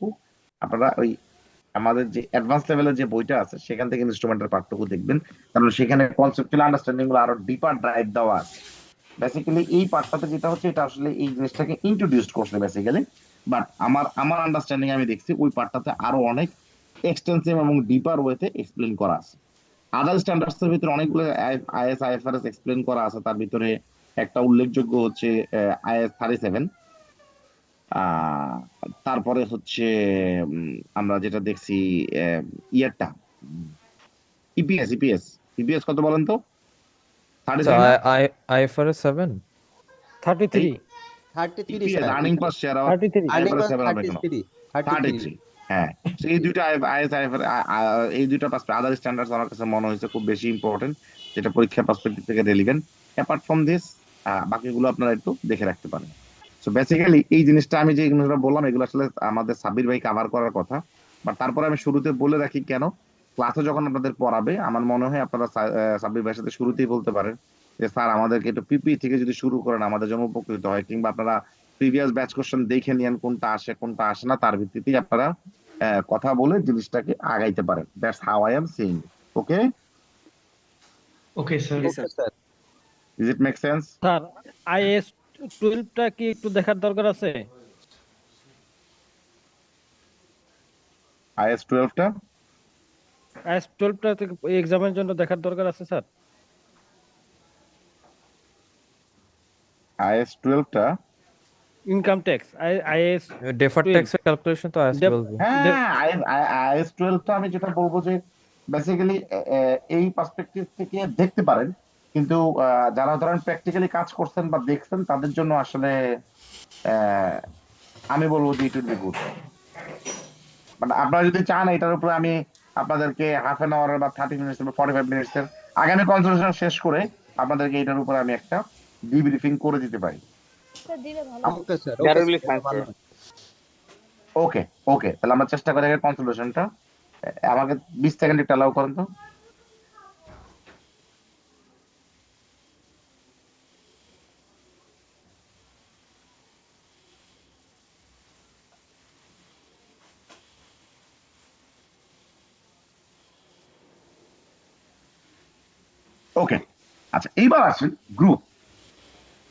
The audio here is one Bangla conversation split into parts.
পার্টটুকু আপনারা ওই আমাদের যে অ্যাডভান্স লেভেলের যে বইটা আছে সেখান থেকে ইনস্ট্রুমেন্টের পার্টটুকু দেখবেন, কারণ সেখানে কনসেপচুয়াল আন্ডারস্ট্যান্ডিং গুলো আরো ডিপার ড্রাইভ দেওয়া আছে। বেসিক্যালি এই পার্টটাতে যেটা হচ্ছে, এটা আসলে এই জিনিসটাকে ইন্ট্রোডিউস করছে বেসিক্যালি, বাট আমার আমার আন্ডারস্ট্যান্ডিং আমি দেখছি ওই পার্টটাতে আরো অনেক এক্সটেন্সিভ এবং ডিপার ওয়েতে এক্সপ্লেন করা আছে। আদার স্ট্যান্ডার্ডস এর ভিতরে অনেকগুলো আইএস আইএফআরএস এক্সপ্লেন করা আছে, তার ভিতরে একটা উল্লেখযোগ্য হচ্ছে IS-37। আহ তারপরে হচ্ছে আমরা যেটা দেখছি আহ, ইয়েরটা ইপিএস ইপিএস ইপিএস কত বলেন তো? থার্টি আচ্ছা, থ্রি না? IFRS 7। 33।33 EPS sir. Earning per share our 33। Earning IFRS 7 হবে কেন? 33 থার্টি 33। থ্রি হ্যাঁ। So এই দুইটা আইএস আইএফআর এই দুইটা আদার স্ট্যান্ডার্ডস আমার কাছে মনে হয়েছে খুব বেশি ইম্পর্টেন্ট, যেটা পরীক্ষার পার্সপেক্টিভ থেকে রেলিভেন্ট। অ্যাপার্ট ফ্রম দিস বাকিগুলো আপনারা একটু দেখে রাখতে পারেন। সো বেসিক্যালি এই জিনিসটা আমি যে জিনিসটা বললাম এগুলো আসলে আমাদের সাব্বির ভাই কভার করার কথা, বাট তারপরে আমি শুরুতে বলে রাখি কেন, ক্লাসে যখন আপনাদের পড়াবে আমার মনে হয় আপনারা সাব্বির ভাইয়ের সাথে শুরুতেই বলতে পারেন যে স্যার আমাদেরকে একটু পিপি থেকে যদি শুরু করেন আমাদের জন্য উপকৃত হয়, কিংবা আপনারা প্রিভিয়াস ব্যাচ কোশ্চেন দেখে নিয়েন কোনটা আসে কোনটা আসে না, তার ভিত্তিতেই আপনারা কথা বলে জিনিসটাকে আগাইতে পারেন। That's how I am saying. Okay, okay sir. জি sir. Is it make sense? Sir IS-12টা কি একটু দেখার দরকার আছে? IS-12টা IS-12টা এক্সামের জন্য দেখার দরকার আছে স্যার? IS-12টা ইনকাম ট্যাক্স IS ডেফার্ড 12। ট্যাক্সের ক্যালকুলেশন তো IS-12 এ। হ্যাঁ, IS-12টা আমি যেটা বলবো যে বেসিক্যালি এই পার্সপেক্টিভ থেকে দেখতে পারেন, কিন্তু যারা ধরেন প্র্যাকটিক্যালি কাজ করছেন বা দেখছেন তাদের জন্য আসলে আহ, আমি বলবো যে ইট উইল বি গুড। মানে আপনারা যদি চান এটার উপরে আমি আপনাদেরকে ½ আওয়ার বা 30 মিনিটস বা 45 মিনিটস এর আগামী কনসালটেশন শেষ করে আপনাদেরকে এটার উপরে আমি একটা ডিব্রিফিং করে দিতে পারি। Okay sir, That okay will be sir, fine, ভালো sir. হয়। ওকে ওকে, তাহলে আমরা চেষ্টা করি কনসালটেশনটা। আমাকে 20 সেকেন্ড একটু অ্যালাউ করেন তো। ওকে, আচ্ছা এইবার আসেন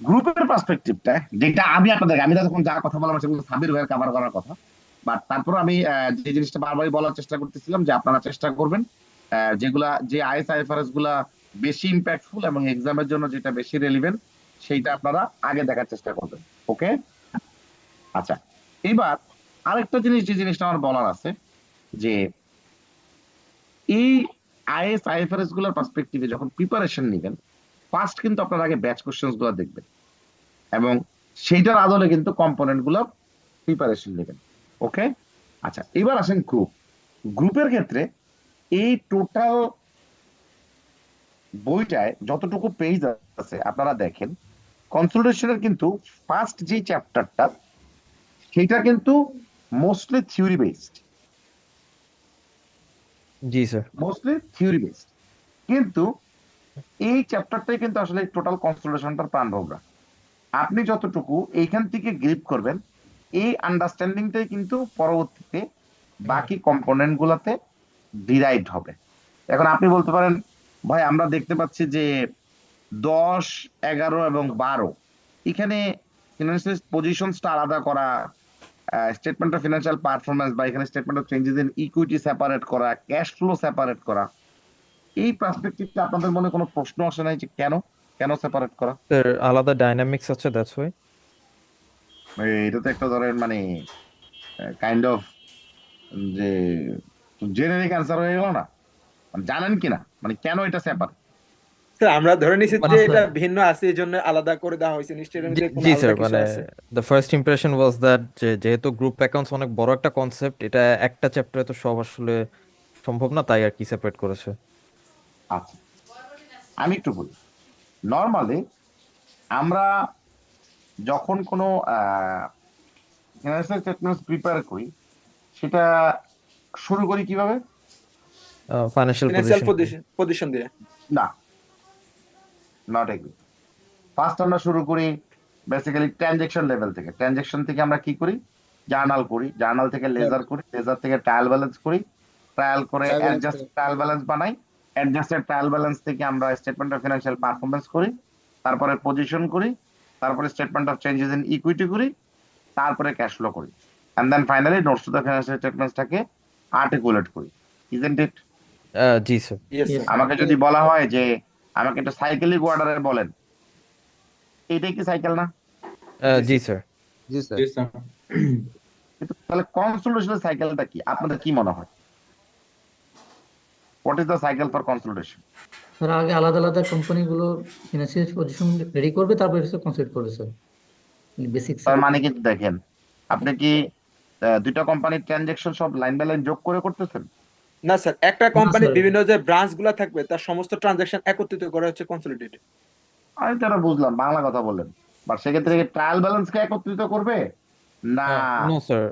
গ্রুপের পার্সপেক্টিভটা, যেটা আমি তখন যা কথা বললাম সেগুলো সাবির ভাইয়ের কভার করার কথা, বাট তারপর আমি যে জিনিসটা বারবারই বলার চেষ্টা করতেছিলাম যে আপনারা চেষ্টা করবেন যে IS-IFRS গুলা বেশি ইম্প্যাক্টফুল এবং এক্সামের জন্য যেটা বেশি রেলিভেন্ট সেইটা আপনারা আগে দেখার চেষ্টা করবেন। ওকে, আচ্ছা এবার আরেকটা জিনিস, যে জিনিসটা আমার বলার আছে যে এই IS-IFRS গুলোর পার্সপেক্টিভে যখন প্রিপারেশন নেবেন, ফার্স্ট কিন্তু আপনারা আগে ব্যাচ কোশ্চেন্স গুলো দেখবেন এবং সেইটার আদলে কিন্তু কম্পোনেন্ট গুলো প্রিপারেশন নেবেন। ওকে, আচ্ছা এবার আসেন গ্রুপের ক্ষেত্রে এই টোটাল বইটায় যতটুকু পেজ আছে আপনারা দেখেন, কনসোলিডেশনের কিন্তু ফার্স্ট যে চ্যাপ্টারটা সেটা কিন্তু মোস্টলি থিওরি বেসড, জি স্যার। কিন্তু এই চ্যাপ্টারটাই কিন্তু আসলে টোটাল কনসোলিডেশনটার প্রাণভোগরা। আপনি যতটুকু এইখান থেকে গ্রিপ করবেন এই আন্ডারস্ট্যান্ডিংটাই কিন্তু পরবর্তীতে বাকি কম্পোনেন্ট গুলাতে ডিরাইভড হবে। এখন আপনি বলতে পারেন ভাই আমরা দেখতে পাচ্ছি যে 10, 11 এবং 12 এখানে ফিনান্সিয়াল পজিশনসটা আলাদা করা, স্টেটমেন্ট অফ ফিনান্সিয়াল পারফরমেন্স বা এখানে statement of changes in equity separate করা, ক্যাশ ফ্লো সেপারেট করা, এই পার্সপেক্টিভটা আপনাদের মনে কোনো প্রশ্ন আসে নাই যে কেন কেন সেপারেট করা? স্যার আলাদা ডাইনামিক্স আছে, দ্যাটস ওয়াই। এটা তো একটা ধরেন মানে কাইন্ড অফ যে জেনারিক অ্যান্সার হয়ে গেল না, মানে জানেন কিনা মানে কেন এটা সেপারেট? স্যার আমরা ধরে নিছি মানে যে এটা ভিন্ন আছে এই জন্য আলাদা করে দেওয়া হয়েছে, নিশ্চয়ই এর মধ্যে কোনো জি আলাদা স্যার, কিছু মানে আছে। The first impression was that যেহেতু গ্রুপ অ্যাকাউন্টস অনেক বড় একটা কনসেপ্ট, এটা একটা চ্যাপ্টারে তো সব আসলে সম্ভব না, তাই আর কি সেপারেট করেছে। আচ্ছা আমি একটু বলি, নর্মালি আমরা যখন কোনো ফিনান্সিয়াল স্টেটমেন্টস প্রিপেয়ার করি সেটা শুরু করি কিভাবে? Financial financial position. পজিশন দিয়ে। না, নট এগ্রি। ফার্স্ট আমরা শুরু করি বেসিক্যালি ট্রানজেকশন লেভেল থেকে। ট্রানজেকশন থেকে আমরা কি করি? জার্নাল করি, জার্নাল থেকে লেজার করি, লেজার থেকে ট্রায়াল ব্যালেন্স করি, ট্রায়াল করে Trial balance adjust trial balance বানাই, অ্যাডজাস্টেড ট্রায়াল ব্যালেন্স থেকে আমরা স্টেটমেন্ট অফ ফিনান্সিয়াল পারফরমেন্স করি, তারপরে পজিশন করি, তারপরে statement of changes in equity করি, তারপরে ক্যাশ ফ্লো করি, and then finally notes to the financial স্টেটমেন্টসটাকে আর্টিকুলেট করি। Isn't it? জি স্যার। Yes Yes, sir. আমাকে যদি বলা হয় যে আমাকে একটা সাইকেলিক অর্ডারে বলেন, এইটাই কি সাইকেল না? জি স্যার। জি স্যার। জি স্যার। কিন্তু তাহলে কনসোলিডেশনের সাইকেলটা কি আপনাদের কি মনে হয়? What is the cycle for consolidation? তারা আগে আলাদা আলাদা কোম্পানিগুলো ফিনান্সিয়াল পজিশন রেডি করবে, তারপরে এসে কনসিডার করবে স্যার, বেসিক তার মানে কিন্তু দেখেন, আপনি কি দুইটা কোম্পানির ট্রানজাকশন সব লাইন বাই লাইন যোগ করে করতেছেন? না স্যার, একটা কোম্পানির স্যার। বিভিন্ন যে ব্রাঞ্চ গুলা থাকবে তার সমস্ত ট্রানজাকশন একত্রিত করা হচ্ছে কনসলিডেটেড। আমি তো এটা বুঝলাম, বাংলা কথা বললেন, বাট সেক্ষেত্রে ট্রায়াল ব্যালেন্সকে একত্রিত করবে না? নো স্যার,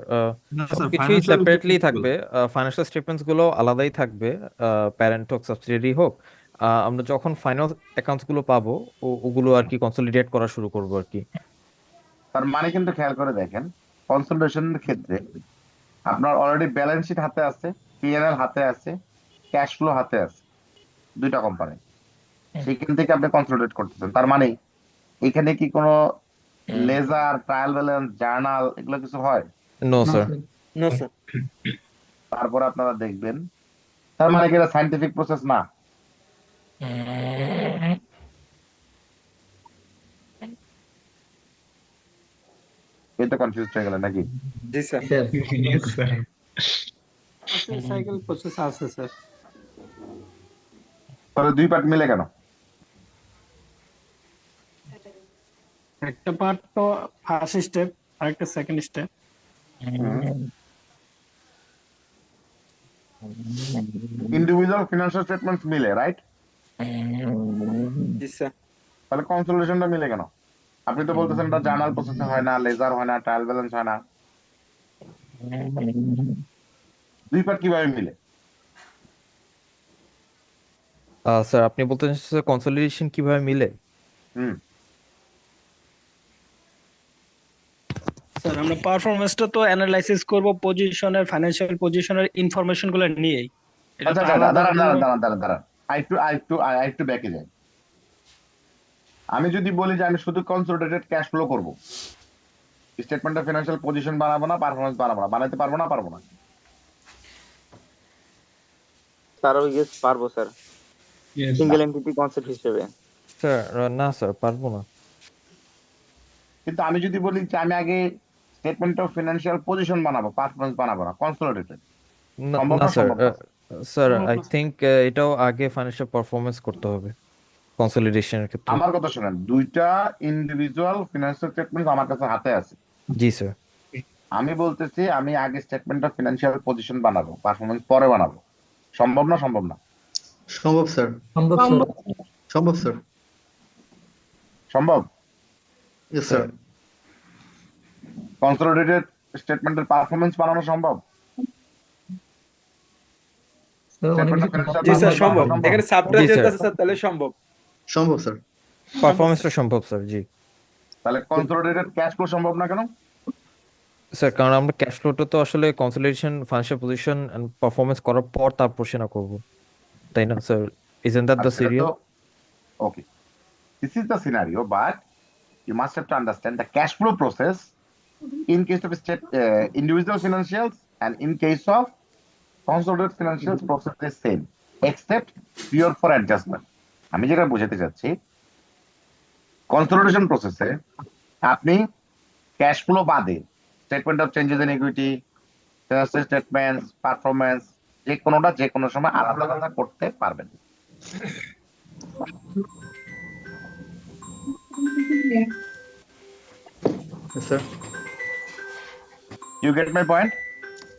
না স্যার, সবকিছুই financial সেপারেটলি statements থাকবে। ফাইন্যান্সিয়াল স্টেটমেন্টস গুলো আলাদাই থাকবে, প্যারেন্ট হোক সাবসিডিয়ারি হোক। আমরা যখন ফাইনাল অ্যাকাউন্টস গুলো পাবো, ওগুলো আর কি কনসলিডেট করা শুরু করবো আর কি। তার মানে কিন্তু খেয়াল করে দেখেন, কনসোলিডেশনের ক্ষেত্রে আপনার অলরেডি ব্যালেন্স শিট হাতে আছে, পিএনএল হাতে আছে, ক্যাশ ফ্লো হাতে আছে, দুইটা কোম্পানি, সেখান থেকে আপনি কনসোলিডেট করতেছেন। তার মানে এখানে কি কোনো লেজার, ট্রায়াল ব্যালেন্স, জার্নাল এগুলো কিছু হয়? No sir. No sir. তারপর আপনারা দেখবেন, তার মানে কি এটা সাইন্টিফিক প্রসেস না? এই তো কনফিউজ হয়ে গেলেন নাকি? জি sir. Sir Yes, sir. Cycle process আছে স্যার। তাহলে দুই পার্ট মিলে কেন? একটা পার্ট তো ফার্স্ট স্টেপ, আরেকটা second step. Individual financial statements মিলে, রাইট? জি স্যার। তাহলে কনসোলিডেশনটা মিলে কেন? আপনি তো বলতেছেন এটা জার্নাল প্রসেসে হয় না, লেজার হয় না, ট্রায়াল ব্যালেন্স হয় না, দুই পার্ট কিভাবে মিলে? স্যার আপনি বলতে চাচ্ছেন কনসলিডেশন কিভাবে মিলে? হুম স্যার আমরা পারফরমেন্সটা তো অ্যানালাইসিস করব পজিশনের, ফাইন্যান্সিয়াল পজিশনের ইনফরমেশন গুলো নিয়েই। এটা আচ্ছা তো আচ্ছা, আলাদা দাঁড়ান কোনো দাঁড়ান দাঁড়ান দাঁড়ান দাঁড়ান, আরেকটু ব্যাকে যাই। আমি যদি বলি যে আমি শুধু কনসোলিডেটেড ক্যাশ ফ্লো করবো, স্টেটমেন্ট অফ ফিনান্সিয়াল পজিশন বানাবো না, পারফরমেন্স বানাবো না, বানাতে পারবো না? পারবো না? স্যার ওই গেস পারবো sir, Yes. Single entity concept হিসেবে। স্যার না স্যার, পারবো না। কিন্তু আমি যদি বলি যে আমি আগে স্টেটমেন্ট অফ ফিনান্সিয়াল পজিশন বানাবো, পারফরমেন্স বানাবো না, কনসোলিডেটেড, সম্ভব না না? স্যার। সম্ভব না? স্যার আই থিংক এটাও আগে ফাইন্যান্সিয়াল পারফরমেন্স করতে হবে কনসলিডেশনের ক্ষেত্রে। আমার কথা শুনেন, দুইটা ইন্ডিভিজুয়াল ফিনান্সিয়াল স্টেটমেন্ট আমার কাছে হাতে আছে। জি স্যার। আমি বলতেছি আমি আগে স্টেটমেন্ট অফ ফিনান্সিয়াল পজিশন বানাবো, পারফরমেন্স পরে বানাবো, সম্ভব না? সম্ভব না? সম্ভব স্যার, সম্ভব স্যার। সম্ভব স্যার। সম্ভব? Yes sir. কনসোলিডেটেড স্টেটমেন্টের পারফরমেন্স বানানো সম্ভব? স্যার অনেক Statement of বেশি financial জি স্যার, performance সম্ভব। সম্ভব? এখানে সাবট্রাক্ট জি, যেটা স্যার। আছে স্যার, তাহলে সম্ভব। সম্ভব স্যার। পারফরমেন্সটা সম্ভব স্যার, জি তাহলে কনসোলিডেটেড ক্যাশ ফ্লো সম্ভব না কেন? স্যার। কারণ আমরা ক্যাশ ফ্লোটা তো আসলে consolidation, financial position and performance করার পর তারপর সেটা করব, তাই না sir? Isn't that the serial? Okay, this is the scenario, but you must have to understand the cash flow process in case of individual financials and in case of consolidated financials process is same, except pure for adjustment. আমি যেটা বোঝাতে চাচ্ছি, কনসোলিডেশন প্রসেসে আপনি ক্যাশ ফ্লো বাদে statement of changes in equity, financial statements, performance, যে কোনোটা যে কোনো সময় আলাদা আলাদা করতে পারবেন। Yes sir. You get my point?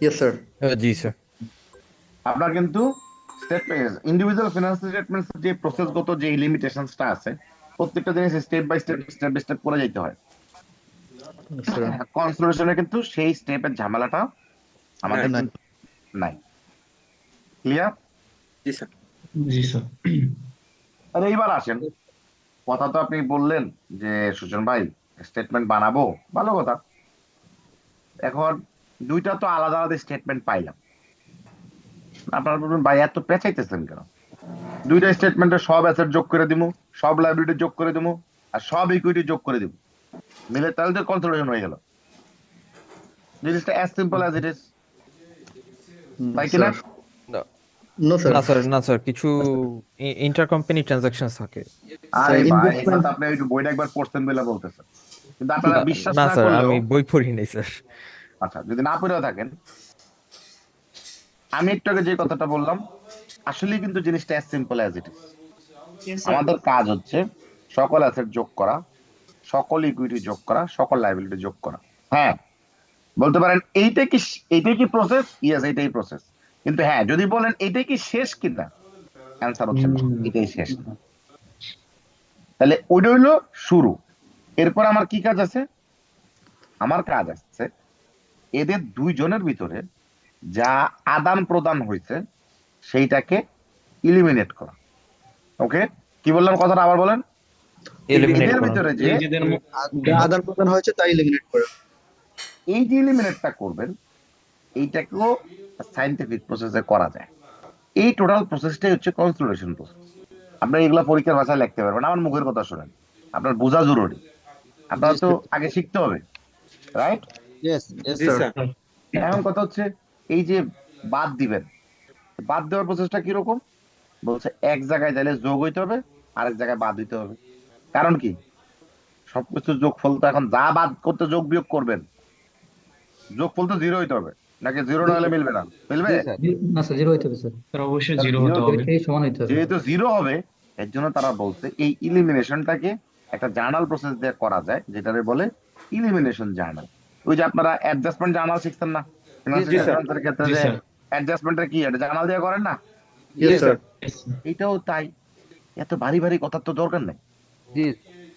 Yes sir. জি স্যার। আপনার কিন্তু ইন্ডিভিজুয়াল ফিনান্সিয়াল স্টেটমেন্টস যে প্রসেসগত যে লিমিটেশনসটা আছে, প্রত্যেকটা জিনিস স্টেপ বাই স্টেপ করে যেতে হয়। Yes sir. কনসোলিডেশনে কিন্তু সেই স্টেপের ঝামেলাটা আমাদের নাই। কিন্তু নাই। ক্লিয়ার? জি স্যার। জি স্যার। আর এইবার আসেন, কথা তো আপনি বললেন যে সুজন ভাই স্টেটমেন্ট বানাবো, ভালো কথা। এখন দুইটা তো আলাদা আলাদা স্টেটমেন্ট পাইলাম। আপনারা বলবেন ভাই এত পেঁচাইতেছেন কেন? দুইটা স্টেটমেন্টে সব অ্যাসেট যোগ করে দিব, সব লাইবিলিটি যোগ করে দিব, আর সব ইকুইটি যোগ করে দিব, মিলে তাহলে তো কনসোলিডেশন হয়ে গেল। জিনিসটা as simple as it is, তাই কিনা? No, sir. না স্যার কিছু ইন্টার কোম্পানি ট্রানজাকশন থাকে। আরে ভাই investment- এগুলো তো আপনি একটু বইটা একবার পড়ছেন বলে বলতেছেন, কিন্তু আপনারা বিশ্বাস না না স্যার করলেও, আমি বই পড়ি নাই স্যার। আচ্ছা যদি না পড়েও থাকেন, আমি একটু আগে যে কথাটা বললাম আসলে কিন্তু জিনিসটা as simple as it is. আমাদের কাজ হচ্ছে সকল অ্যাসেট যোগ করা, সকল ইকুইটি যোগ করা, সকল লাইবিলিটি যোগ করা। হ্যাঁ বলতে পারেন এইটাই কি প্রসেস? ইয়েস এইটাই প্রসেস। কিন্তু হ্যাঁ যদি বলেন এইটাই কি শেষ কিনা, অ্যান্সার হচ্ছে না, এটাই শেষ না। তাহলে ওইটা হইলো শুরু। এরপর আমার কি কাজ আছে? আমার কাজ আছে এদের দুইজনের ভিতরে যা আদান প্রদান হয়েছে সেইটাকে ইলিমিনেট করা। ওকে, কি বললাম কথাটা আবার বলেন। এলিমিনেট এদের করা। ভিতরে যে নিজেদের যা আদান প্রদান হয়েছে তাই এলিমিনেট করে। এই যে এলিমিনেটটা করবেন এইটাকেও সাইন্টিফিক প্রসেসে করা যায়। এই টোটাল প্রসেসটাই হচ্ছে কনসোলিডেশন প্রসেস। আপনার এগুলা পরীক্ষার ভাষায় লিখতে পারবেন, আমার মুখের কথা শুনেন, আপনার বোঝা জরুরি। আপনার তো আগে শিখতে হবে, রাইট? Yes, yes, জি sir. স্যার। এখন কথা হচ্ছে এই যে বাদ দিবেন, বাদ দেওয়ার প্রসেসটা কিরকম? বলছে এক জায়গায় তাহলে যোগ হইতে হবে, আরেক জায়গায় বাদ দিতে হবে। কারণ কি? সবকিছু যোগফল তো এখন যা বাদ করতে যোগ বিয়োগ করবেন, যোগফল তো জিরো হইতে হবে, নাকি জিরো না হলে মিলবে না? মিলবে? না স্যার জিরো হইতে হবে স্যার, স্যার অবশ্যই স্যার, জিরো zero হতে হবে। ডেবিট থেকে সমান হইতে হবে। যেহেতু জিরো হবে এর জন্য তারা বলছে এই ইলিমিনেশনটাকে একটা জার্নাল প্রসেস দিয়ে করা যায়, যেটারে বলে ইলিমিনেশন জার্নাল। ওই যে আপনারা অ্যাডজাস্টমেন্ট জার্নাল শিখছেন না জি, স্যার। ফিনান্সিয়াল ক্ষেত্রে, জি, যে স্যার। অ্যাডজাস্টমেন্টটা কি এটা জার্নাল দিয়ে করেন না? Yes, sir. Yes, sir. এটাও তাই। এত ভারী ভারী কথার তো দরকার নেই। জি।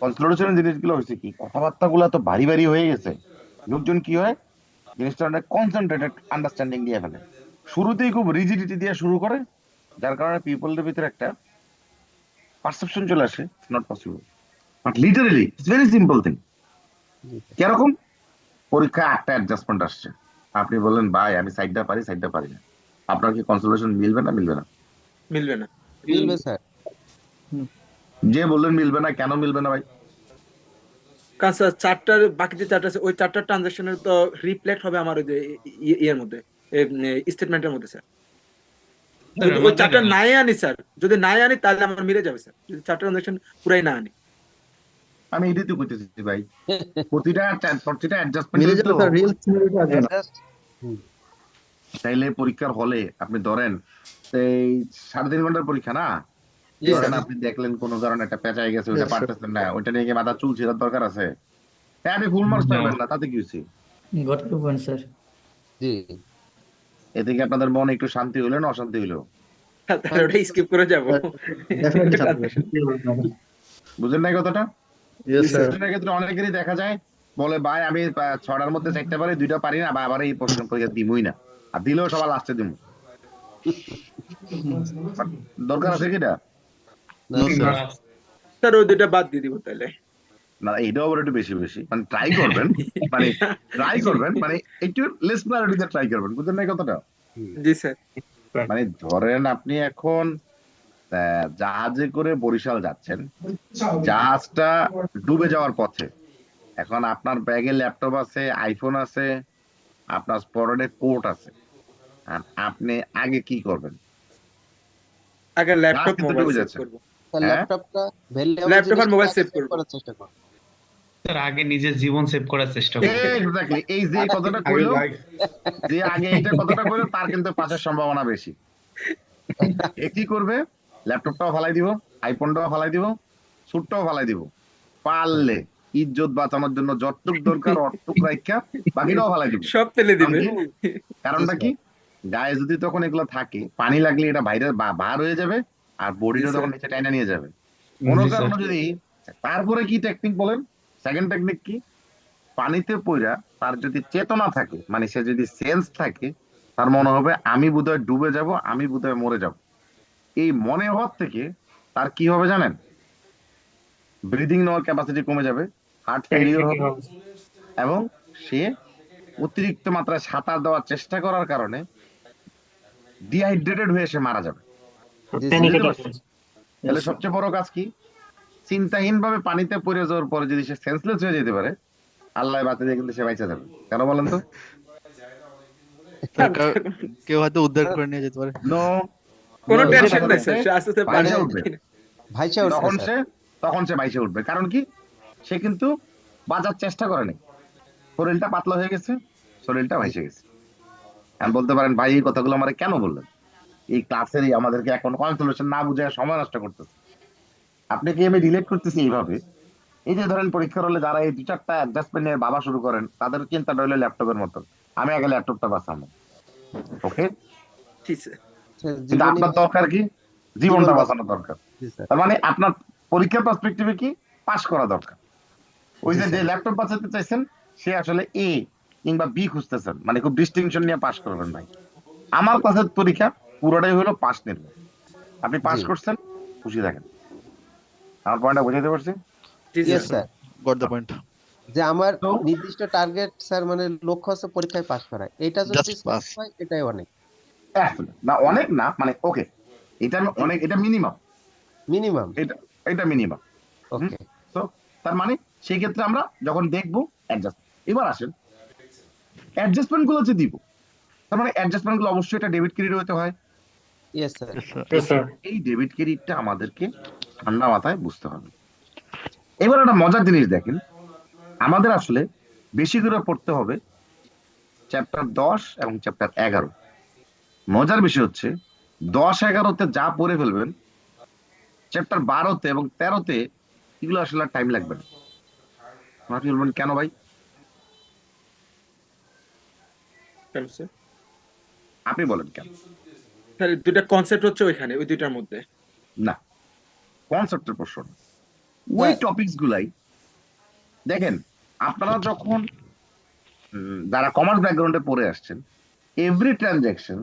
কনসোলিডেশনের জিনিসগুলো হয়েছে কি, কথাবার্তা গুলো তো ভারী ভারী হয়ে গেছে। লোকজন কি হয়, জিনিসটা অনেক কনসেন্ট্রেটেড আন্ডারস্ট্যান্ডিং দিয়ে ফেলে, শুরুতেই খুব রিজিডিটি দিয়ে শুরু করে, যার কারণে পিপলদের ভিতরে একটা পারসেপশন চলে আসে not possible. But literally it's very simple thing. কিরকম? পরীক্ষায় 8টা অ্যাডজাস্টমেন্ট আসছে, আপনি বললেন ভাই আমি সাইডটা পারি না, আপনার কি কনসোলিডেশন মিলবে না? মিলবে না? মিলবে না। মিলবে স্যার। যে বললেন মিলবে না, কেন মিলবে না ভাই? কারণ স্যার চারটার বাকি যে চারটা আছে ওই চারটা ট্রানজাকশনের তো রিফ্লেক্ট হবে আমার ওই যে ইয়ের মধ্যে, স্টেটমেন্টের মধ্যে স্যার। স্যার, যদি ওই আমাদের- চারটা নাই আনি স্যার, যদি নাই আনি তাহলে আমার মিলে যাবে স্যার, যদি চারটা ট্রানজাকশন পুরাই না আনি। আমি এটাই তো করতেছি ভাই, প্রতিটা মিলে অ্যাডজাস্টমেন্ট যাবে স্যার, রিয়েল সিনারিটা আসবে না। Just চাইলে পরীক্ষার হলে আপনি ধরেন এই 3.5 ঘন্টার পরীক্ষা না, Yes, এখানে sir. আপনি দেখলেন কোন কারণে একটা পেঁচাই গেছে, ওটা Yes, sir. পারতেছেন না, ওইটা নিয়ে গিয়ে মাথা চুল ছেড়ার দরকার আছে? হ্যাঁ আপনি ফুল মার্কস পাবেন না, তাতে কি হয়েছে? Got to point sir. জি। এতে কি আপনাদের মনে একটু শান্তি হইলো না অশান্তি হইলো? তাহলে ওটা স্কিপ করে যাবো। Definitely বুঝেন নাই কথাটা? Yes, sir. স্টুডেন্টের ক্ষেত্রে অনেকেরই দেখা যায় বলে ভাই আমি 6টার মধ্যে 4টা পারি, 2টা পারি না, বা আবার এই প্রশ্ন পরীক্ষা দিমই না, আর দিলেও সবার লাস্টে দিব। দরকার আছে কি এটা? No, sir. স্যার ওই দুইটা বাদ দিয়ে দিব তাহলে। না এইটাও আবার একটু বেশি বেশি, মানে ট্রাই করবেন, মানে একটু লেস প্রায়োরিটিতে ট্রাই করবেন, বুঝলেন না কথাটা? জি স্যার। মানে ধরেন আপনি এখন জাহাজে করে বরিশাল যাচ্ছেন, জাহাজটা ডুবে যাওয়ার পথে, এখন আপনার ব্যাগে ল্যাপটপ আছে, আইফোন আছে, আপনার স্পটে কোট আছে, আর আপনি আগে কি করবেন? আগে ল্যাপটপ কিন্তু মোবাইল ডুবে সেভ যাচ্ছে। করব। স্যার হ্যাঁ? ল্যাপটপটা ভ্যালুয়েবল ল্যাপটপ আর মোবাইল সেভ সেভ করব। করার চেষ্টা করব। স্যার আগে নিজের জীবন সেভ করার চেষ্টা করুন। Exactly, এই যে কথাটা কইলো, যে আগে এইটা কথাটা কইলো তার কিন্তু পাশের সম্ভাবনা বেশি। এ কি করবে? ল্যাপটপটাও ফালাই দিব, আইফোনটাও ফালাই দিব, স্যুটটাও ফালাই দিব, পারলে ইজ্জত বাঁচানোর জন্য যতটুক দরকার অতটুক রাইখা বাকিটাও ফালাই দিব। সব ফেলে দিবে। কারণটা কি? গায়ে যদি তখন এগুলো থাকে, পানি লাগলে এটা বাইরে বার হয়ে যাবে, আর বডিটা তখন নিচে টাইনা নিয়ে যাবে। কোনো জি, স্যার। কারণে যদি, তারপরে কি টেকনিক বলেন? সেকেন্ড টেকনিক কি? পানিতে পইরা তার যদি চেতনা থাকে, মানে সে যদি সেন্স থাকে, তার মনে হবে আমি বোধহয় ডুবে যাব, আমি বোধহয় মরে যাব। এই মনে হওয়ার থেকে তার কি হবে জানেন? ব্রিদিং নেওয়ার ক্যাপাসিটি কমে যাবে, হার্ট ফেলিওর হবে, এবং সে অতিরিক্ত মাত্রায় সাঁতার দেওয়ার চেষ্টা করার কারণে ডিহাইড্রেটেড হয়ে সে মারা যাবে। জি বুঝতে স্যার পারছেন? তাহলে সবচেয়ে বড় কাজ কি, চিন্তাহীন ভাবে পানিতে পড়ে যাওয়ার পরে যদি সে সেন্সলেস হয়ে যেতে পারে, আল্লাহ বাঁচিয়ে দিয়ে কিন্তু সে বাইচা যাবে। কেন বলেন তো? কেউ হয়তো উদ্ধার করে নিয়ে যেতে পারে। নো, কোনো No, টেনশন সে নাই স্যার, সে আস্তে আস্তে বাইচা পারে উঠবে। ভাইসা উঠবে তখন স্যার। সে বাইচে উঠবে। কারণ কি, সে কিন্তু বাঁচার চেষ্টা করেনি, শরীরটা পাতলা হয়ে গেছে, শরীরটা ভাইসে গেছে। আমি বলতে পারেন, ভাই এই কথাগুলো আমার কেন বললেন? এই ক্লাসেরই আমাদেরকে এখন কনসোলেশন না বুঝে সময় নষ্ট করতেছে। আপনাকে আমি রিলেট করতেছি এইভাবে, এই যে ধরেন পরীক্ষার হলে যারা এই 2-4টা অ্যাডজাস্টমেন্ট নিয়ে ভাবা শুরু করেন, তাদের চিন্তাটা হলো ল্যাপটপের মতো, আমি আগে ল্যাপটপটা বাঁচাবো। ওকে, ঠিক আছে। স্যার, কিন্তু জীবনী আপনার দরকার কি, জীবনটা বাঁচানো দরকার। জি স্যার। তার মানে আপনার পরীক্ষার পার্সপেক্টিভে কি, পাস করা দরকার। ওই জি যে স্যার। ল্যাপটপ বাঁচাতে চাইছেন, সে আসলে এ কিংবা বি খুঁজতেছেন, মানে খুব ডিস্টিংশন নিয়ে পাস করবেন ভাই। আমার ক্লাসের পরীক্ষা পুরোটাই হলো পাস নির্ভর। আপনি পাস জি। করছেন, খুশি থাকেন। আমার পয়েন্টটা বুঝাতে পারছি? জি yes sir. Sir. Got the point. যে আমার তো নির্দিষ্ট টার্গেট স্যার, মানে লক্ষ্য আছে পরীক্ষায় পাস করা, এটা যদি জাস্ট পাস। সাকসেস হয় এটাই অনেক। না অনেক না, মানে ওকে, এটা আমি অনেক, এটা মিনিমাম, মিনিমাম। এটা মিনিমাম। ওকে। তো তার মানে সেই ক্ষেত্রে আমরা যখন দেখবো অ্যাডজাস্ট, এবার আসেন অ্যাডজাস্টমেন্ট গুলো যে দিব, তার মানে অ্যাডজাস্টমেন্ট গুলো অবশ্যই এটা ডেবিট ক্রেডিট হতে হয়। Yes sir. Yes, sir. এই ডেবিট ক্রেডিটটা আমাদেরকে ঠান্ডা মাথায় বুঝতে হবে। এবার একটা মজার জিনিস দেখেন, আমাদের আসলে বেশি করে পড়তে হবে চ্যাপ্টার 10 এবং চ্যাপ্টার 11। মজার বিষয় হচ্ছে 10-11তে যা পড়ে ফেলবেন, চ্যাপ্টার 12তে এবং 13তে এগুলো আসলে টাইম লাগবে না। আপনি বলবেন কেন ভাই? কেন স্যার? আপনি বলেন কেন? স্যার, দুইটা কনসেপ্ট হচ্ছে ওইখানে, ওই দুইটার মধ্যে। না, কনসেপ্টের প্রশ্ন না। ওই টপিকস গুলাই দেখেন, আপনারা যখন যারা কমার্স ব্যাকগ্রাউন্ডে পড়ে আসছেন, every transaction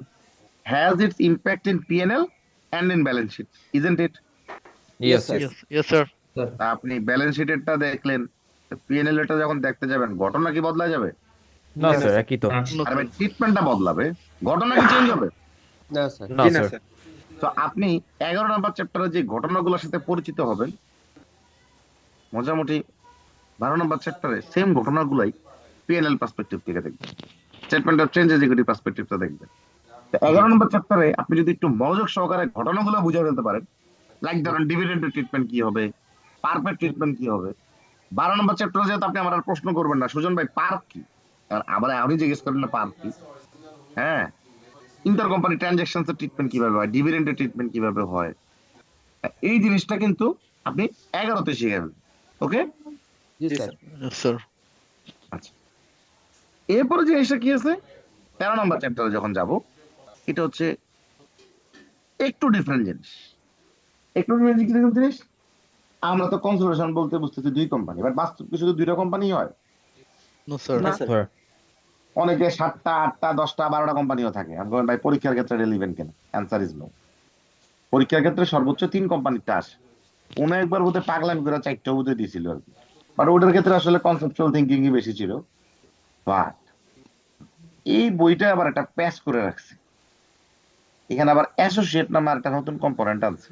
has its impact in PNL and in balance sheet, isn't it? Yes Yes, Yes, yes, sir. আপনি ব্যালেন্স শিটেরটা দেখলেন, পিএনএল এটা যখন দেখতে যাবেন, ঘটনা কি বদলা যাবে? না না, স্যার, স্যার। একই তো। No, আর sir. ট্রিটমেন্টটা বদলাবে, ঘটনা কি চেঞ্জ হবে? না স্যার। না জি না স্যার। স্যার। তো আপনি 11 নম্বর চ্যাপ্টারে যে ঘটনাগুলোর সাথে পরিচিত হবেন, মোটামুটি 12 নম্বর চ্যাপ্টারে সেম ঘটনাগুলাই পিএনএল পার্সপেক্টিভ থেকে দেখবেন, স্টেটমেন্ট অফ চেঞ্জ এক্সিকিউটিভ পার্সপেক্টিভটা দেখবেন। 11 নম্বর চ্যাপ্টারে আপনি যদি একটু মনোযোগ সহকারে ঘটনাগুলো বুঝে ফেলতে পারেন, লাইক ধরেন ডিভিডেন্ডের ট্রিটমেন্ট কি হবে, পার্পের ট্রিটমেন্ট কি হবে। 12 নম্বর চ্যাপ্টারে যেহেতু আপনি আমার আর প্রশ্ন করবেন না, সুজন ভাই পার্ক কি, আবার আপনি জিজ্ঞেস করেন না পার্ক কি। হ্যাঁ, ইন্টার কোম্পানি ট্রানজাকশনস এর ট্রিটমেন্ট কিভাবে হয়, ডিভিডেন্ডের ট্রিটমেন্ট কিভাবে হয়, এই জিনিসটা কিন্তু আপনি 11তে শিখাবেন। ওকে, জি জি স্যার। স্যার। Yes, sir. আচ্ছা, এরপরে জিনিসটা কি আছে 13 নম্বর চ্যাপ্টারে যখন যাব, এটা হচ্ছে একটু ডিফারেন্ট জিনিস। একটু ডিফারেন্ট জিনিস, আমরা তো কনসোলেশন বলতে বুঝতেছি 2 কোম্পানি, বাট বাস্তব কি শুধু 2টা কোম্পানি হয়? No, sir. না স্যার। স্যার, অনেকে 7টা 8টা 10টা 12টা কোম্পানিও থাকে। আমি বলেন ভাই পরীক্ষার ক্ষেত্রে রেলিভেন্ট কেন? Answer is no. পরীক্ষার ক্ষেত্রে সর্বোচ্চ 3 কোম্পানিটা আসে। কোনো একবার বোধহয় পাগলামি করে 4টা বোধহয় দিয়েছিল আর কি, বাট ওটার ক্ষেত্রে আসলে কনসেপচুয়াল থিঙ্কিংই বেশি ছিল। বাট এই বইটা আবার একটা প্যাচ করে রাখছে, এখানে আবার অ্যাসোসিয়েট নামে একটা নতুন কম্পোনেন্ট আছে।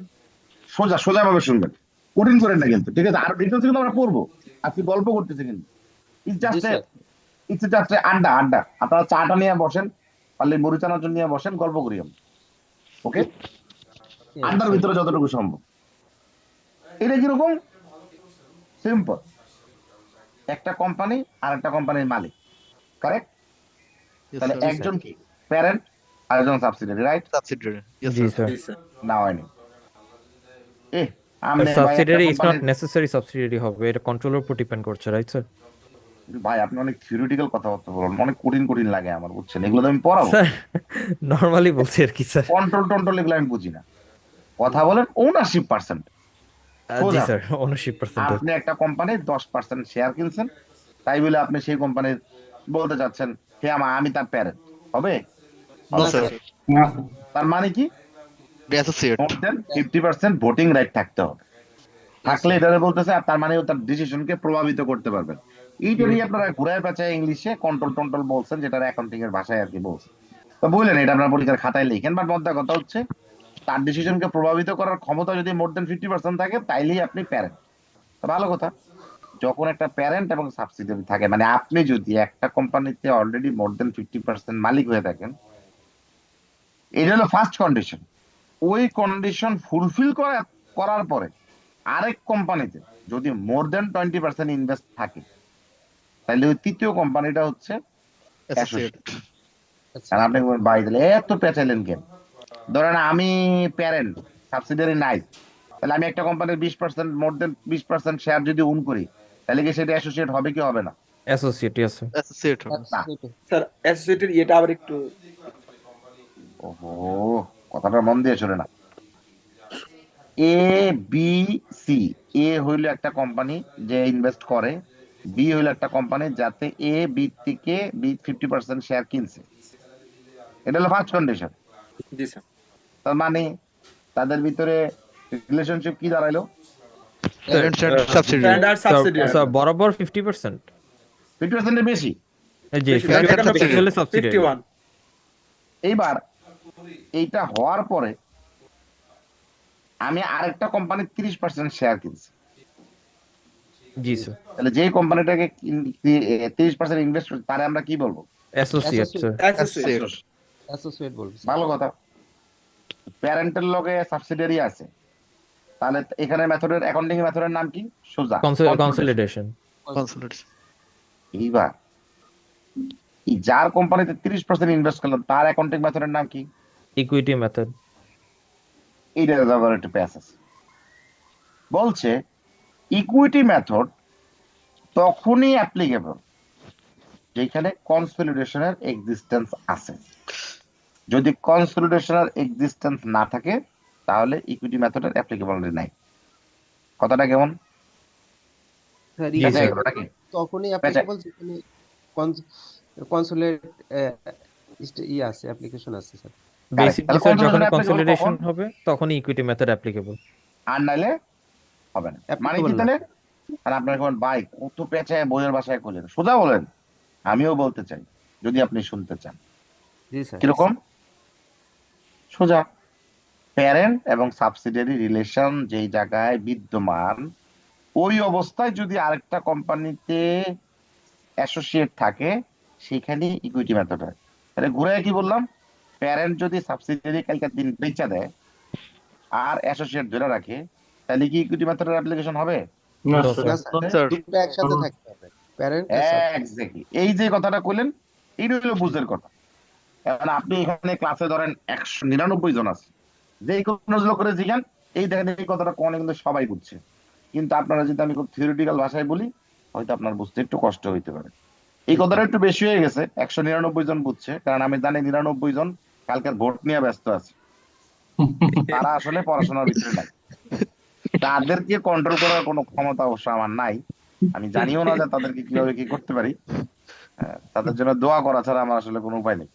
সোজা ভাবে শুনবেন, কঠিন করেন না কিন্তু, ঠিক আছে? আর ডিটেলস কিন্তু আমরা পড়বো, আজকে গল্প করতেছি কিন্তু। জি স্যার। ইটস জাস্ট আড্ডা। আপনারা চাটা নিয়ে বসেন, পারলে বড়ি চানাচুর নিয়ে বসেন, গল্প করি আমরা। ওকে, আড্ডার ভিতরে যতটুকু সম্ভব। এটা কিরকম সিম্পল, একটা কোম্পানি আর একটা কোম্পানির মালিক, কারেক্ট? Yes, তাহলে sir. একজন কি প্যারেন্ট, আরেকজন সাবসিডিয়ারি, রাইট? Subsidiary. Yes, জি sir. স্যার। জি স্যার। না হয়নি। আমনে ভাই একটা সাবসিডিয়ারি ইজ নট কোম্পানির, নেসেসারি সাবসিডিয়ারি হবে, এটা কন্ট্রোলের উপর ডিপেন্ড করছে, রাইট স্যার? ভাই আপনি অনেক থিওরিটিক্যাল কথাবার্তা বলেন, অনেক কঠিন লাগে আমার, বুঝছেন? এগুলো তো আমি পড়াবো, স্যার, নর্মালি বলছি আর কি স্যার। কন্ট্রোল এগুলো আমি বুঝি না। কথা বলেন ওনারশিপ পার্সেন্ট। জি স্যার, ওনারশিপ পার্সেন্টেজ। আপনি একটা কোম্পানির 10% শেয়ার কিনছেন, তাই বলে আপনি সেই কোম্পানির বলতে চাচ্ছেন হে আমি তার প্যারেন্ট হবে? No, sir. তার মানে কি, The associate. More than 50% voting right থাকতে হবে। থাকলে এটা বলতেছে, আর তার মানে ও তার ডিসিশনকে প্রভাবিত করতে পারবেন। এইটা নিয়ে আপনারা ঘুরায় পেঁচায় ইংলিশে কন্ট্রোল টন্ট্রোল বলছেন, যেটা অ্যাকাউন্টিং এর ভাষায় আর কি বলছেন। তো বললেন এটা আপনার পরীক্ষার খাতায় লিখেন, বাট মধ্যে কথা হচ্ছে তার ডিসিশনকে প্রভাবিত করার ক্ষমতা যদি মোর দেন 50% থাকে তাইলেই আপনি প্যারেন্ট। ভালো কথা। যখন একটা প্যারেন্ট এবং সাবসিডিয়ারি থাকে, মানে আপনি যদি একটা কোম্পানিতে অলরেডি মোর দেন 50% মালিক হয়ে থাকেন, এটা হলো ফার্স্ট কন্ডিশন। ওই কন্ডিশন ফুলফিল করার পরে আরেক কোম্পানিতে যদি মোর দেন 20% ইনভেস্ট থাকে, তাহলে ওই তৃতীয় কোম্পানিটা হচ্ছে অ্যাসোসিয়েট। আচ্ছা আর আপনি বলবেন, ভাই তাহলে এত পেঁচাইলেন কেন? ধরেন আমি প্যারেন্ট, সাবসিডিয়ারি নাই, তাহলে আমি একটা কোম্পানির 20% মোর দেন 20% শেয়ার যদি ওন করি, তাহলে কি সেটা অ্যাসোসিয়েট হবে কি হবে না? অ্যাসোসিয়েটই আছে। অ্যাসোসিয়েট হবে। না। স্যার অ্যাসোসিয়েটেড ইয়েটা আবার একটু ওহো, কথাটা মন দিয়ে শুনে না। এ বি সি, এ হইলো একটা কোম্পানি যে ইনভেস্ট করে, বি হইলো একটা কোম্পানি যাতে এ বি থেকে বি 50% শেয়ার কিনছে। এটা হলো ফার্স্ট কন্ডিশন। জি স্যার। তার মানে তাদের ভিতরে রিলেশনশিপ কি দাঁড়াইলো? Parent and subsidiary. প্যারেন্ট আর সাবসিডিয়ারি বরাবর 50%। 50% এর বেশি। জি, বেশি, 50% subsidiary। বেশি হলে সাবসিডিয়ারি। 51 এইবার এইটা হওয়ার পরে আমি আরেকটা কোম্পানির 30% শেয়ার কিনছি, জি স্যার। তাহলে যেই কোম্পানিটাকে 30% ইনভেস্ট করছে তারে আমরা কি বলবো? Associate sir. অ্যাসোসিয়েট। অ্যাসোসিয়েট বলবো স্যার। ভালো কথা। প্যারেন্টের লগে সাবসিডিয়ারি আছে, তাহলে এখানে মেথডের অ্যাকাউন্টিং মেথডের নাম কি? সোজা কনসলিডেশন। কনসোলিডেশন। এইবার এই যার কোম্পানিতে 30% ইনভেস্ট করলাম তার অ্যাকাউন্টিং মেথডের নাম কি? Equity method. এইটা আবার একটু প্যাস আছে। বলছে ইকুইটি মেথড তখনই অ্যাপ্লিকেবল যেখানে কনসলিডেশনের এক্সিস্টেন্স আছে। যদি কনসলিডেশনের এক্সিস্টেন্স না থাকে তাহলে ইকুইটি মেথডের অ্যাপ্লিকেবিলিটি নাই। কথাটা কেমন? স্যার জি পেঁচা স্যার। গেল নাকি? তখনই পেঁচা। অ্যাপ্লিকেবল যেখানে কনসুলেট আছে, অ্যাপ্লিকেশন আছে স্যার। বেসিক্যালি তাহলে স্যার যখন consolidation applicable কনসলিডেশন কখন? হবে তখনই ইকুইটি মেথড অ্যাপ্লিকেবল। আর নাইলে হবে না। মানে কি অ্যাপ্লিকেবল না। তাহলে? আর আপনার কোন ভাই কত পেঁচায় বইয়ের বাসায় খোঁজেন, সোজা বলেন। আমিও বলতে চাই যদি আপনি শুনতে চান। জি স্যার। কিরকম? সোজা। প্যারেন্ট এবং সাবসিডিয়ারি রিলেশন যেই জায়গায় বিদ্যমান, ওই অবস্থায় যদি আরেকটা কোম্পানিতে অ্যাসোসিয়েট থাকে সেখানে ইকুইটি মেথড হয়। তাহলে ঘুরে কি বললাম? প্যারেন্ট যদি সাবসিডিয়ারি কালকে দিন বেচা দেয় আর অ্যাসোসিয়েট ধরে রাখে, তাহলে কি ইকুইটি মেথডের অ্যাপ্লিকেশন হবে? না No, স্যার। না sir. Sir, sir. দুটো একসাথে থাকতে হবে, প্যারেন্ট আর এক্স্যাক্টলি। এই যে কথাটা কইলেন এইটা হলো বুঝের কথা। এখন আপনি এখানে ক্লাসে ধরেন 199 জন আছে, যে কোনো করে জিজ্ঞান এই দেখেন এই কথাটা কোনে কিন্তু সবাই বুঝছে, কিন্তু আপনারা যদি আমি খুব থিওরিটিক্যাল ভাষায় বলি হয়তো আপনার বুঝতে একটু কষ্ট হইতে পারে। এই কথাটা একটু বেশি হয়ে গেছে, 199 জন বুঝছে, কারণ আমি জানি 99 জন কালকের ভোট নিয়ে ব্যস্ত আছে, তারা আসলে পড়াশোনার ভিতরে নাই। তাদেরকে কন্ট্রোল করার কোনো ক্ষমতা অবশ্য আমার নাই, আমি জানিও না যে তাদেরকে কিভাবে কি করতে পারি। তাদের জন্য দোয়া করা ছাড়া আমার আসলে কোনো উপায় নেই।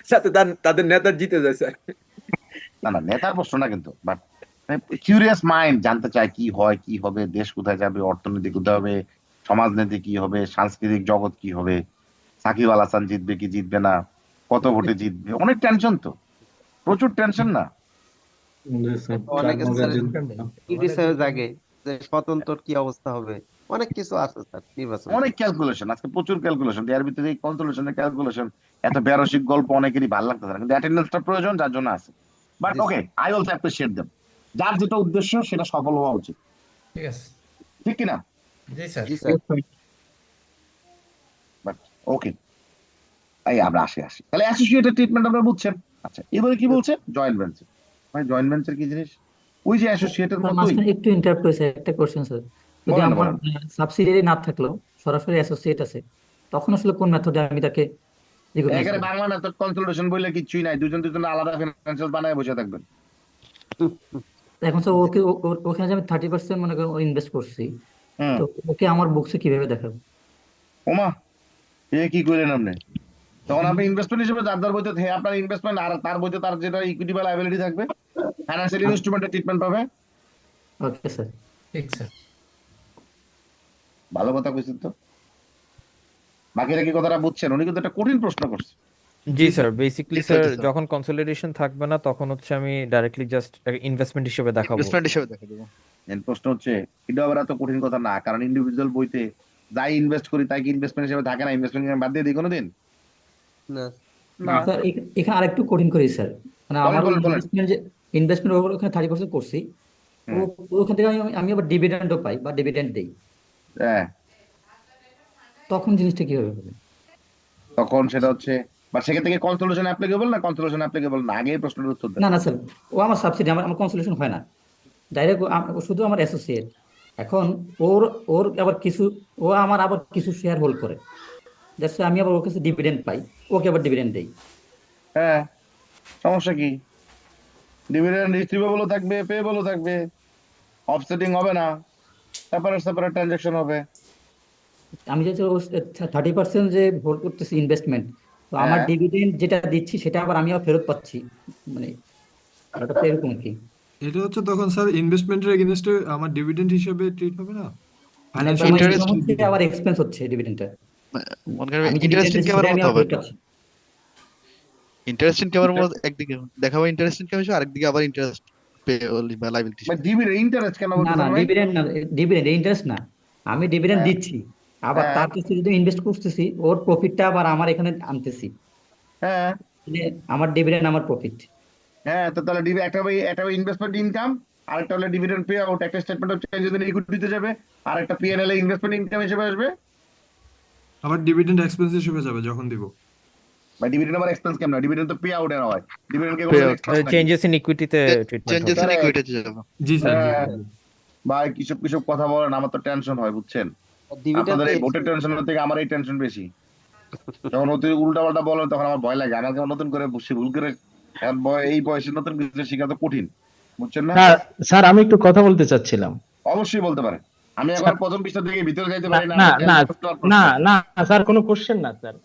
সাথে তাদের নেতা জিতে যায় স্যার। না না, নেতার প্রশ্ন না কিন্তু, বাট কিউরিয়াস মাইন্ড জানতে চায় কি হয় কি হবে, দেশ কোথায় যাবে, অর্থনীতি কোথায় হবে, সমাজনীতি কি হবে, সাংস্কৃতিক জগৎ কি হবে, সাকিব আল হাসান জিতবে কি জিতবে না, কত ভোটে জিতবে, অনেক টেনশন তো, প্রচুর টেনশন না? অনেকে স্যার ক্রিটিসাইজ জাগে যে স্বতন্ত্র কি অবস্থা হবে, অনেক কিছু আছে স্যার নির্বাচন। অনেক ক্যালকুলেশন, আজকে প্রচুর ক্যালকুলেশন, এর ভিতরে এই কনসোলেশনের ক্যালকুলেশন, এত বেরসিক গল্প অনেকেরই ভালো লাগতেছে না, কিন্তু অ্যাটেন্ডেন্সটা প্রয়োজন যার জন্য আছে। But G, okay, I also appreciate them, যার যেটা উদ্দেশ্য সেটা সফল হওয়া উচিত, ঠিক আছে। ঠিক কিনা? জি স্যার। জি স্যার। বাট ওকে, এই আমরা আসি তাহলে অ্যাসোসিয়েটেড ট্রিটমেন্ট আপনারা বুঝছেন। আচ্ছা, এবারে কি বলছে জয়েন্ট ভেঞ্চার। মানে জয়েন্ট ভেঞ্চার কি জিনিস? ওই যে অ্যাসোসিয়েটের স্যার মতোই। মাঝখানে একটু ইন্টারাপ্ট হয়েছে, একটা কোশ্চেন স্যার। যদি বলেন আমার বলেন। সাবসিডিয়ারি না থাকলেও সরাসরি অ্যাসোসিয়েট আছে, তখন আসলে কোন মেথডে আমি তাকে রিকগনাইজ এখানে করব? বাংলা মেথড কনসোলিডেশন বললে কিছুই নাই, দুজন দুজন আলাদা ফিনান্সিয়াল বানায় বসে থাকবেন। এখন স্যার ওকে ওখানে যে আমি 30% মনে করেন ইনভেস্ট করছি, হুম। তো ওকে আমার বুকসে কিভাবে দেখাবো? ওমা, এ কি করলেন আপনি? তখন আপনি ইনভেস্টমেন্ট হিসেবে যার বইতে আপনার ইনভেস্টমেন্ট, আর তার বইতে তার যেটা ইকুইটি বা লায়াবিলিটি থাকবে, ফাইন্যান্সিয়াল ইনস্ট্রুমেন্টের ট্রিটমেন্ট পাবে। Okay sir. ঠিক স্যার। ভালো কথা কইছেন তো। বাকিরা কি কথাটা বুঝছেন? উনি কিন্তু একটা কঠিন প্রশ্ন করছে। জি sir, basically sir Exactly, sir. যখন কনসলিডেশন থাকবে না তখন হচ্ছে আমি ডাইরেক্টলি জাস্ট ইনভেস্টমেন্ট হিসেবে দেখাবো। ইনভেস্টমেন্ট হিসেবে দেখা দেবো। এর প্রশ্ন হচ্ছে, এটা আবার এত কঠিন কথা না, কারণ ইন্ডিভিজুয়াল বইতে যাই ইনভেস্ট করি তাই কি ইনভেস্টমেন্ট হিসেবে থাকে না? ইনভেস্টমেন্ট বাদ দিয়ে দিই কোনোদিন না না। স্যার এখানে আরেকটু কঠিন করি স্যার, মানে বলেন আমার বলেন বলেন। ইনভেস্টমেন্ট ওখানে 30% করছি, হুম। ওখান থেকে আমি আবার ডিভিডেন্ডও পাই বা ডিভিডেন্ড দেই, হ্যাঁ, তখন জিনিসটা কিভাবে হবে? তখন সেটা হচ্ছে, বা সেক্ষেত্রে থেকে কনসোলেশন অ্যাপ্লিকেবল না কনসোলেশন অ্যাপ্লিকেবল না, আগে এই প্রশ্নের উত্তর দেন। না না স্যার, ও আমার সাবসিডি, আমার কনসোলেশন হয় না, ডাইরেক্ট শুধু আমার অ্যাসোসিয়েট। এখন ওর ওর আবার কিছু, ও আমার আবার কিছু শেয়ার হোল্ড করে, যাচ্ছে আমি আবার ওর কাছে ডিভিডেন্ড পাই, ওকে আবার ডিভিডেন্ড দেই। হ্যাঁ, সমস্যা কি? ডিভিডেন্ড রিসিভেবলও থাকবে, পেয়েবলও থাকবে, অফসেটিং হবে না, সেপারেট সেপারেট ট্রানজাকশন হবে। আমি যে 30% যে হোল্ড করতেছি ইনভেস্টমেন্ট, তো আমার হ্যাঁ, ডিভিডেন্ড যেটা দিচ্ছি সেটা আবার আমি আবার ফেরত পাচ্ছি, মানে ব্যাপারটা এরকম কি? এটা হচ্ছে তখন স্যার ইনভেস্টমেন্টের এগেইনস্টে আমার ডিভিডেন্ড হিসেবে ট্রিট হবে না, মানে ফাইন্যান্সিয়াল আমার Interest, ইনকাম হচ্ছে আবার এক্সপেন্স হচ্ছে ডিভিডেন্ডটা, মনে করেন আমি যে ইন্টারেস্ট ডিভিডেন্ড দিচ্ছি ইনকামের সেটা আমি মতো আবার হবে। ফেরত পাচ্ছি। ইন্টারেস্ট ইনকামের মতো একদিকে দেখাবো ইন্টারেস্ট ইনকাম হিসেবে, আরেকদিকে আবার ইন্টারেস্ট পেয়েবল বা লাইবিলিটি বা হিসেবে। ডিভিডেন্ড ইন্টারেস্ট কেন না না, বলতেছেন ভাই? ডিভিডেন্ড না, ডিভিডেন্ড ইন্টারেস্ট না, আমি ডিভিডেন্ড হ্যাঁ, দিচ্ছি, আবার হ্যাঁ, তার কাছে যদি ইনভেস্ট করতেছি, ওর প্রফিটটা আবার আমার এখানে আনতেছি, হ্যাঁ, মানে আমার ডিভিডেন্ড আমার প্রফিট। হ্যাঁ, তো তাহলে একটা ইনভেস্টমেন্ট ইনকাম, আরেকটা হলো ডিভিডেন্ড পে আউট, একটা স্টেটমেন্ট অফ চেঞ্জ যদি ইকুইটিতে যাবে, আর একটা পিএনএল এ ইনভেস্টমেন্ট ইনকাম হিসেবে আসবে, আবার ডিভিডেন্ড এক্সপেন্স হিসেবে যাবে যখন দিব। বা ডিভিডেন্ড আবার এক্সপেন্স কেমন? ডিভিডেন্ড তো পে আউট এর হয়, ডিভিডেন্ড কে পে কোনো আউট, এক্সপেন্স নাকি? চেঞ্জেস ইন ইকুইটিতে ট্রিটমেন্ট চেঞ্জেস হবে। In Correct. ইকুইটিতে যাবে। জি স্যার, জি হ্যাঁ, জি। ভাই কিসব কিসব কথা বলেন, আমার তো টেনশন হয় বুঝছেন। ডিভিডেন্ড আপনাদের তো এই ভোটের টেনশনের থেকে আমার এই টেনশন বেশি। যখন অতি উল্টা পাল্টা বলেন তখন আমার ভয় লাগে, আমাকে নতুন করে ভুল করে এখন এই বয়সে নতুন কিছু শেখা তো কঠিন, বুঝছেন না? স্যার আমি একটু কথা বলতে চাচ্ছিলাম। অবশ্যই বলতে পারেন, আমি এখন প্রথম পৃষ্ঠা থেকে ভিতরে যাইতে না পারি না, না আমার না প্রশ্ন আর না প্রশ্ন। না স্যার, কোনো কোশ্চেন না স্যার।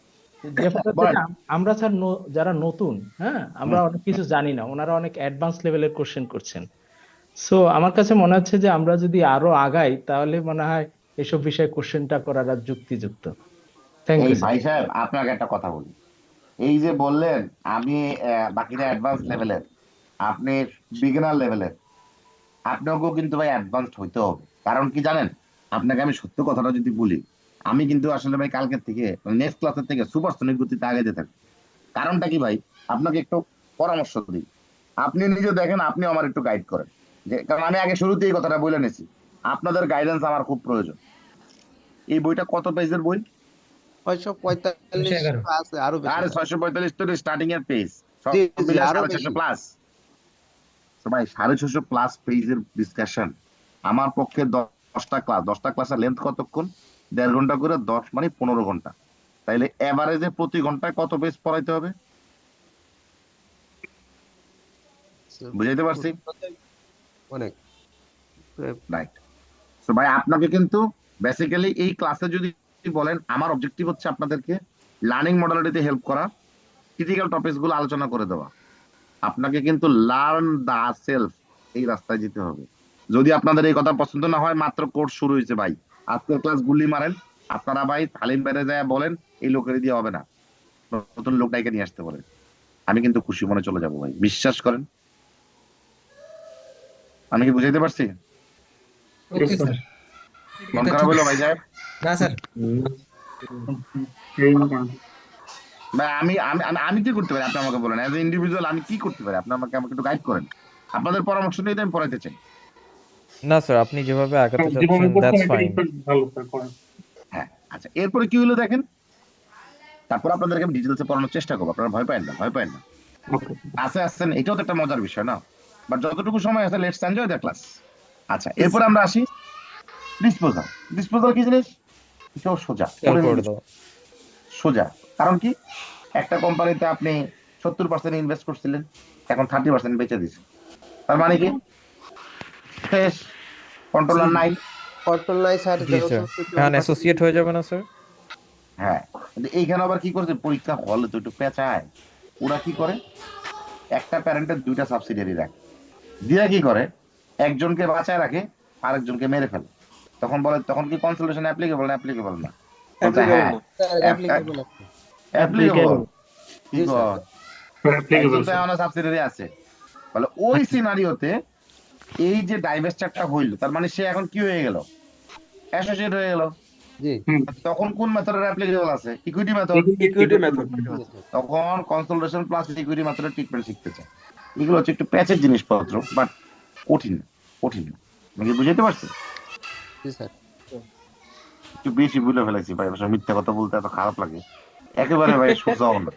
ব্যাপারটা হচ্ছে বলেন। যে আমরা স্যার যারা নতুন, হ্যাঁ আমরা হুম। অনেক কিছু জানি না, ওনারা অনেক অ্যাডভান্স লেভেলের কোশ্চেন করছেন। সো আমার কাছে মনে হচ্ছে যে আমরা যদি আরো আগাই তাহলে মনে হয় এসব বিষয়ে কোশ্চেনটা করার আর যুক্তিযুক্ত। থ্যাংক এই ইউ স্যার। ভাই সাহেব, আপনাকে একটা কথা বলি, এই যে বললেন আমি বাকিরা অ্যাডভান্স লেভেলের, আপনি বিগিনার লেভেলের, আপনাকেও কিন্তু ভাই অ্যাডভান্সড হইতে হবে। কারণ কি জানেন, আপনাকে আমি সত্য কথাটা যদি বলি, আমি কিন্তু আসলে ভাই কালকের থেকে নেক্সট ক্লাসের থেকে সুপারসনিক গতিতে আগাইতে থাকি। কারণটা কি ভাই, আপনাকে একটু পরামর্শ দিই, আপনি নিজে দেখেন, আপনি আমার একটু গাইড করেন, যে কারণ আমি আগে শুরুতেই এই কথাটা বলে নিয়েছি, আপনাদের গাইডেন্স আমার খুব প্রয়োজন। এই বইটা কত পেজের বই? 645 আছে, আরো বেশি আরে স্যার। 645 তো স্টার্টিং এর পেজ, সব জি জি, মিলে আরো 650 বেশি। প্লাস। তো ভাই 650 প্লাস পেজের ডিসকাশন, আমার পক্ষে 10টা ক্লাসের লেন্থ কতক্ষণ? 1.5 ঘন্টা করে, 10 মানে 15 ঘন্টা। তাইলে এভারেজে প্রতি ঘন্টায় কত পেজ পড়াইতে হবে? বুঝাইতে পারছি? অনেক। রাইট। তো ভাই আপনাকে কিন্তু বেসিক্যালি এই ক্লাসে যদি বলেন, আমার অবজেক্টিভ হচ্ছে আপনাদেরকে লার্নিং মডালিটিতে হেল্প করা, ক্রিটিক্যাল টপিকস গুলো আলোচনা করে দেওয়া। আপনাকে কিন্তু লার্ন দা সেলফ, এই রাস্তায় যেতে হবে। যদি আপনাদের এই কথা পছন্দ না হয়, মাত্র কোর্স শুরু হয়েছে ভাই, আজকের ক্লাস গুলি মারেন আপনারা ভাই, হালিম বাইরে যায় বলেন এই লোকের দিয়ে হবে না, নতুন লোকটাকে নিয়ে আসতে বলেন, আমি কিন্তু খুশি মনে চলে যাবো ভাই, বিশ্বাস করেন। আমি কি বুঝাইতে পারছি? Okay sir. মন খারাপ হলো ভাই সাহেব? না স্যার। ভাই আমি আমি আমি আমি কি করতে পারি আপনি আমাকে বলেন, অ্যাজ এ ইন্ডিভিজুয়াল আমি কি করতে পারি? আপনি আমাকে আমাকে একটু গাইড করেন, আপনাদের পরামর্শ নিয়ে আমি পড়াইতে চাই। না স্যার, আপনি যেভাবে আগাতে চাচ্ছেন দ্যাটস ফাইন। হ্যাঁ, আচ্ছা, এরপরে কি হলো দেখেন, তারপর আপনাদেরকে আমি ডিটেলসে পড়ানোর চেষ্টা করবো, আপনারা ভয় পায় না, ভয় পায় না, আছে আসছেন, এটাও তো একটা মজার বিষয় না? বাট যতটুকু সময় আছে, লেটস এনজয় দ্য ক্লাস। আচ্ছা, এরপর আমরা আসি ডিসপোজাল। ডিসপোজাল কি জিনিস? এটাও সোজা, সেল করে দাও। সোজা। কারণ কি, একটা কোম্পানিতে আপনি 70% ইনভেস্ট করছিলেন, এখন 30% বেচে দিচ্ছে, তার মানে কি শেষ, কন্ট্রোলার নাই। কন্ট্রোল নাই স্যার, জি স্যার, এখন অ্যাসোসিয়েট হয়ে যাবে না স্যার? হ্যাঁ, কিন্তু এইখানে আবার কি করছে, পরীক্ষা হলে তো একটু পেঁচায়, ওরা কি করে, একটা প্যারেন্টের 2টা সাবসিডিয়ারি রাখে, দিয়ে কি করে, একজনকে বাঁচায় রাখে, আরেকজনকে মেরে ফেলে। তখন বলে, তখন কি কনসোলেশন অ্যাপ্লিকেবল না? অ্যাপ্লিকেবল না। বলছে হ্যাঁ অ্যাপ্লিকেবল অ্যাপ্লিকেবল কি জি স্যার কর একজন তো এমন সাবসিডিয়ারি আছে বলে ওই সিনারিওতে এই যে ডাইভেস্টারটা হইলো তার মানে সে এখন কি হয়ে গেল অ্যাসোসিয়েট হয়ে গেল জি তখন কোন মেথডের অ্যাপ্লিকেবল আছে ইকুইটি মেথড ইকুইটি মেথড তখন কনসোলিডেশন প্লাস ইকুইটি মেথডের ট্রিটমেন্ট শিখতে চায় এগুলো হচ্ছে একটু প্যাচের জিনিসপত্র বাট কঠিন কঠিন না আমি কি বুঝাইতে পারছি জি স্যার একটু বেশি ভুলে ফেলেছি ভাই আসলে মিথ্যা কথা বলতে এত খারাপ লাগে একেবারে ভাই সোজা না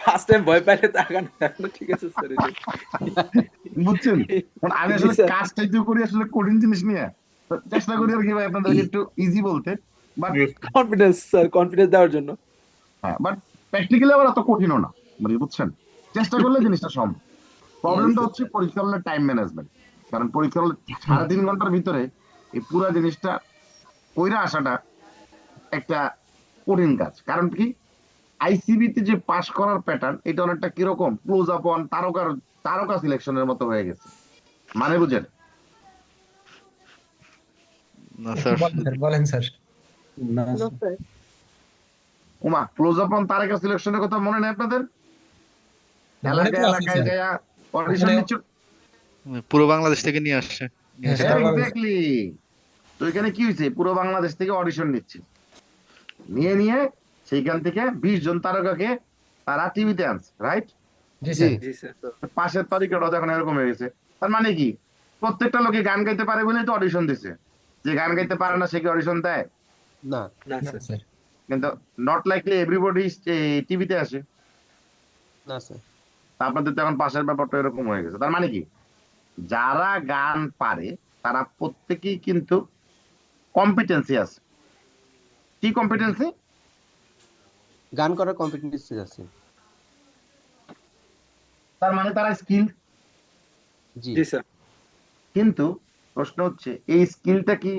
ফার্স্ট টাইম ভয় পাইলে তাকান ঠিক আছে স্যার বুঝছেন আমি আসলে কাজটা একটু করি আসলে কঠিন জিনিস নিয়ে চেষ্টা করি আর কি ভাই আপনাদেরকে একটু ইজি বলতে বাট কনফিডেন্স স্যার কনফিডেন্স দেওয়ার জন্য হ্যাঁ বাট প্র্যাকটিক্যালি আবার অত কঠিনও না মানে বুঝছেন চেষ্টা করলে জিনিসটা সম্ভব প্রবলেমটা হচ্ছে পরীক্ষা হলে টাইম ম্যানেজমেন্ট কারণ পরীক্ষা হলে 3.5 ঘন্টার ভিতরে এই পুরো জিনিসটা কইরা আসাটা একটা কঠিন কাজ কারণ কি আইসিবিতে যে পাস করার প্যাটার্ন এটা অনেকটা কিরকম ক্লোজ আপ অন তারকা সিলেকশনের মতো হয়ে গেছে মানে বুঝেন না স্যার বলেন স্যার ওমা ক্লোজ আপ অন তারকা সিলেকশনের কথা মনে নেই আপনাদের এলাকায় এলাকায় যায়া অডিশন নিচ্ছ পুরো বাংলাদেশ থেকে নিয়ে আসছে এক্স্যাক্টলি তো এখানে কি হয়েছে পুরো বাংলাদেশ থেকে অডিশন নিচ্ছে নিয়ে সেইখান থেকে 20 জন তারকাকে তারা টিভিতে আনছে রাইট জি স্যার পাশের তালিকাটা এখন এরকম হয়ে গেছে তার মানে কি প্রত্যেকটা লোকে গান গাইতে পারে বলেই তো অডিশন দিছে যে গান গাইতে পারে না সে কি অডিশন দেয় না না স্যার কিন্তু নট লাইকলি এভরিবডি টিভিতে আসে না স্যার আপনাদের তো এখন পাশের ব্যাপারটা এরকম হয়ে গেছে তার মানে কি যারা গান পারে তারা প্রত্যেকেই কিন্তু কম্পিটেন্সি আছে কি কম্পিটেন্সি গান করার কম্পিটেন্সি আছে তার মানে তারা স্কিল জি জি স্যার কিন্তু প্রশ্ন হচ্ছে এই স্কিলটা কি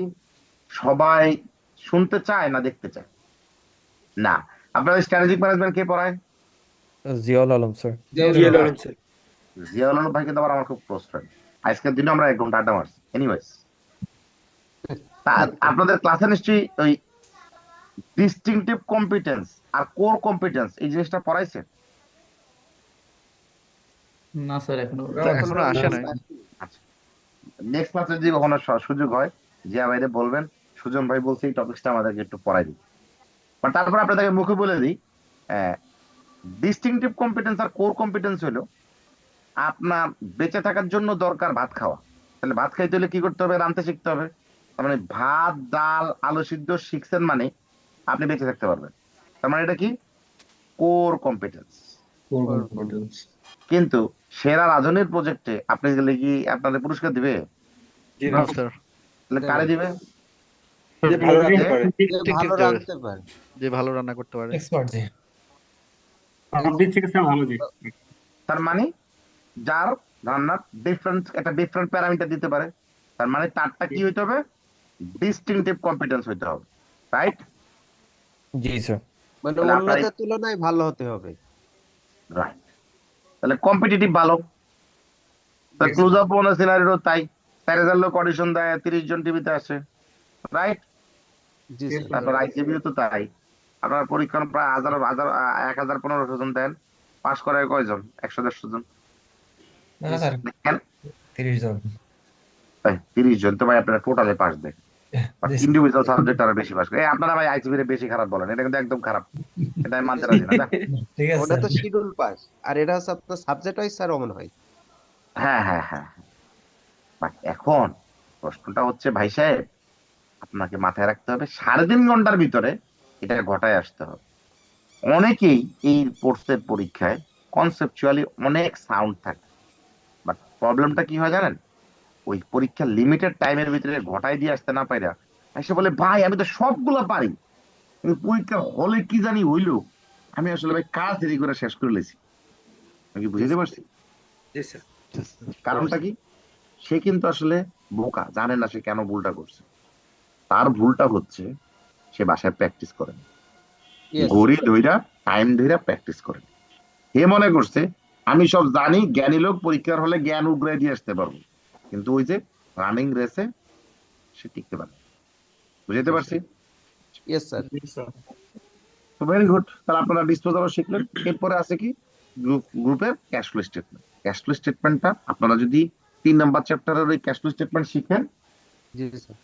সবাই শুনতে চায় না দেখতে চায় না আপনাদের স্ট্র্যাটেজিক ম্যানেজমেন্ট কে পড়ায় জিয়াউল আলম স্যার জিয়াউল আলম স্যার জিয়াউল আলম ভাই কিন্তু আমার খুব ক্লোজ ফ্রেন্ড আজকের দিনে আমরা 1 ঘন্টা আড্ডা মারছি এনিওয়েজ আপনাদের ক্লাসে নিশ্চয়ই ওই ডিস্টিংটিভ কম্পিটেন্স আর কোর কম্পিটেন্স এই জিনিসটা পড়াইছে না স্যার এখনো এখনো আসে নাই নেক্সট ক্লাসে যদি কখনো সুযোগ হয় জিয়া ভাইরে বলবেন সুজন ভাই বলছে এই টপিকসটা আমাদেরকে একটু পড়াই দিই বাট তারপর আপনাদেরকে মুখে বলে দিই ডিস্টিংটিভ কম্পিটেন্স আর কোর কম্পিটেন্স হলো আপনার বেঁচে থাকার জন্য দরকার ভাত খাওয়া তাহলে ভাত খাইতে হলে কি করতে হবে রাঁধতে শিখতে হবে তার মানে ভাত ডাল আলু সিদ্ধ শিখছেন মানে আপনি বেঁচে থাকতে পারবেন তার মানে এটা কি কোর কম্পিটেন্স কিন্তু সেরা রাজনীর প্রজেক্টে আপনি গেলে কি আপনাদের পুরস্কার দিবে না স্যার তাহলে কারে দিবে যে ভালো রাখতে পারে ভালো রাখতে পারে যে ভালো রান্না করতে পারে তার মানে যার রান্নার ডিফারেন্ট প্যারামিটার দিতে পারে তার মানে তারটা কি হইতে হবে ডিস্টিংটিভ কম্পিটেন্স হইতে হবে রাইট জি স্যার মানে তাহলে আপনার অন্যদের তুলনায় ভালো হতে হবে রাইট তাহলে কম্পিটিটিভ ভালো ক্লোজ আপ অন সিনারিও তাই 4000 লোক অডিশন দেয় 30 জন টিভিতে আসে রাইট জি স্যার তারপর আইসিবিও তো তাই আপনার পরীক্ষা প্রায় 1015 জন দেন পাস করে কয়জন 100-150 জন 30 জন তো ভাই আপনারা টোটালে পাস দেন ইন্ডিভিজুয়াল সাবজেক্ট আরো বেশি পাস করে আপনারা ভাই আইসিবি রে বেশি খারাপ বলেন এটা কিন্তু একদম খারাপ এটা আমি মানতে রাজি না ওটা তো শিডিউল পাস আর এটা হচ্ছে আপনার সাবজেক্ট ওয়াইজ স্যার অমন হয় হ্যাঁ বাট এখন প্রশ্নটা হচ্ছে ভাই সাহেব আপনাকে মাথায় রাখতে হবে 3.5 ঘন্টার ভিতরে এটা ঘটায় আসতে হবে অনেকেই এই কোর্সের পরীক্ষায় কনসেপচুয়ালি অনেক সাউন্ড থাকে বাট প্রবলেমটা কি হয় জানেন ওই পরীক্ষার লিমিটেড টাইমের ভিতরে ঘটায় দিয়ে আসতে না পাইরা এসে বলে ভাই আমি তো সবগুলো পারি কিন্তু পরীক্ষা হলে কি জানি হইলো আমি আসলে ভাই কাজ দেরি করে শেষ করে লেছি আমি কি বুঝতে পারছি জি স্যার কারণটা কি সে কিন্তু আসলে বোকা জানে না সে কেন ভুলটা করছে তার ভুলটা হচ্ছে সে বাসায় প্র্যাকটিস করে ঘড়ি ধইরা টাইম ধইরা প্র্যাকটিস করে হে মনে করছে আমি সব জানি জ্ঞানী লোক পরীক্ষার হলে জ্ঞান উগড়ে দিয়ে আসতে পারবো কিন্তু ওই যে রানিং রেসে সে টিকতে পারে বুঝতে পারছি? Yes sir. তো ভেরি গুড, তাহলে আপনারা ডিসপোজালও শিখলেন। এরপরে আছে কি গ্রুপের cash flow statement. Cash flow স্টেটমেন্টটা আপনারা যদি 3 নাম্বার চ্যাপ্টারের ওই ক্যাশ ফ্লো স্টেটমেন্ট শিখেন, জি স্যার।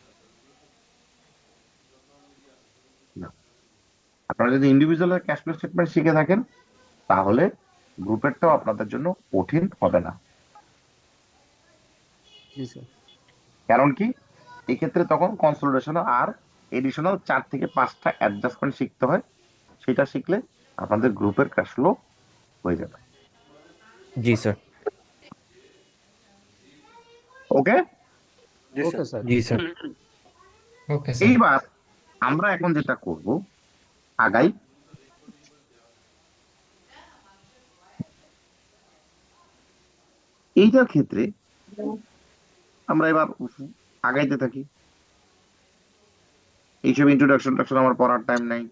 আপনারা যদি ইন্ডিভিজুয়ালের ক্যাশ ফ্লো স্টেটমেন্ট শিখে থাকেন, তাহলে গ্রুপেরটাও আপনাদের জন্য কঠিন হবে না। জি স্যার। কারণ কি, এক্ষেত্রে তখন কনসোলিডেশন আর এডিশনাল 4 থেকে 5টা অ্যাডজাস্টমেন্ট শিখতে হয়। সেটা শিখলে আপনাদের গ্রুপের ক্যাশ ফ্লো হয়ে যাবে। জি স্যার। ওকে, ওকে স্যার। জি স্যার। এইবার আমরা এখন যেটা করব, আগাই। এইটার ক্ষেত্রে আমরা এবার আগাইতে থাকি। এইসব ইন্ট্রোডাকশন আমার পড়ার টাইম নাই।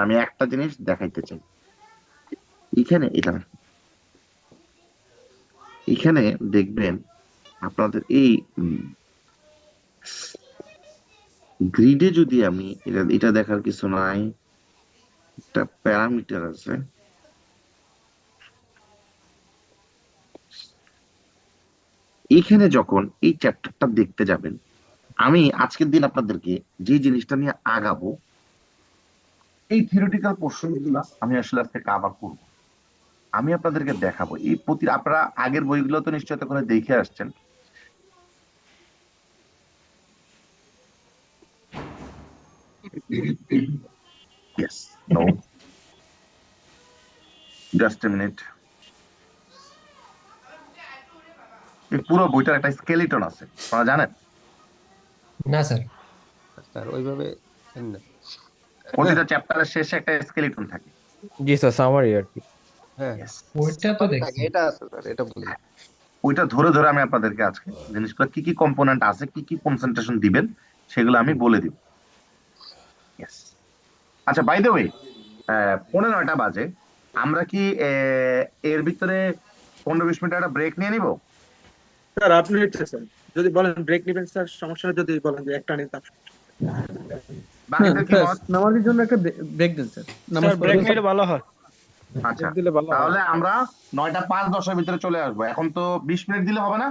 আমি একটা জিনিস দেখাইতে চাই। এখানে দেখবেন আপনাদের এই গ্রিডে যদি আমি এটা দেখার কিছু নাই, একটা প্যারামিটার আছে। এখানে যখন এই চ্যাপ্টারটা দেখতে যাবেন, আমি আজকের দিন আপনাদেরকে যে জিনিসটা নিয়ে আগাবো, এই থিওরিটিক্যাল পোর্শন গুলা আমি আসলে আজকে কভার করব। আমি আপনাদেরকে দেখাবো এই আপনারা আগের বইগুলো তো নিশ্চয়ই তখন দেখে আসছেন। Yes, no. Just a minute. এই পুরো বইটার একটা স্কেলিটন আছে, আপনারা জানেন? না স্যার। স্যার ওইভাবে না। প্রতিটা চ্যাপ্টারের শেষে একটা স্কেলিটন থাকে। জি স্যার, সামারি আর কি। হ্যাঁ, ওইটা তো দেখছি। এটা আছে স্যার, এটা বলি। ওইটা ধরে ধরে আমি আপনাদেরকে আজকে জিনিসগুলো কি কি কম্পোনেন্ট আছে, কি কি কনসেন্ট্রেশন দিবেন, সেগুলো আমি বলে দিব। Yes. আচ্ছা, বাই দ্য ওয়ে, 9:15 বাজে। আমরা কি এর ভিতরে 15-20 মিনিট একটা ব্রেক নিয়ে নিব? স্যার আপনি হচ্ছে স্যার যদি বলেন ব্রেক নেবেন স্যার, সমস্যা নেই। যদি বলেন যে একটা নিতে বাকিটা কি মত? নামাজের জন্য একটা ব্রেক দেন স্যার। স্যার ব্রেক নিলে ভালো হয়। আচ্ছা, দিলে ভালো হয়। তাহলে আমরা 9:05-10 ভিতরে চলে আসবো। এখন তো 20 মিনিট দিলে হবে না?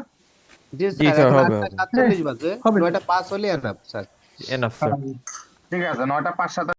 জি জি স্যার, স্যার, এখন হবে, 8:47 বাজে, 9:05 হলে এনাফ স্যার। Enough sir. ঠিক আছে, 9:05-7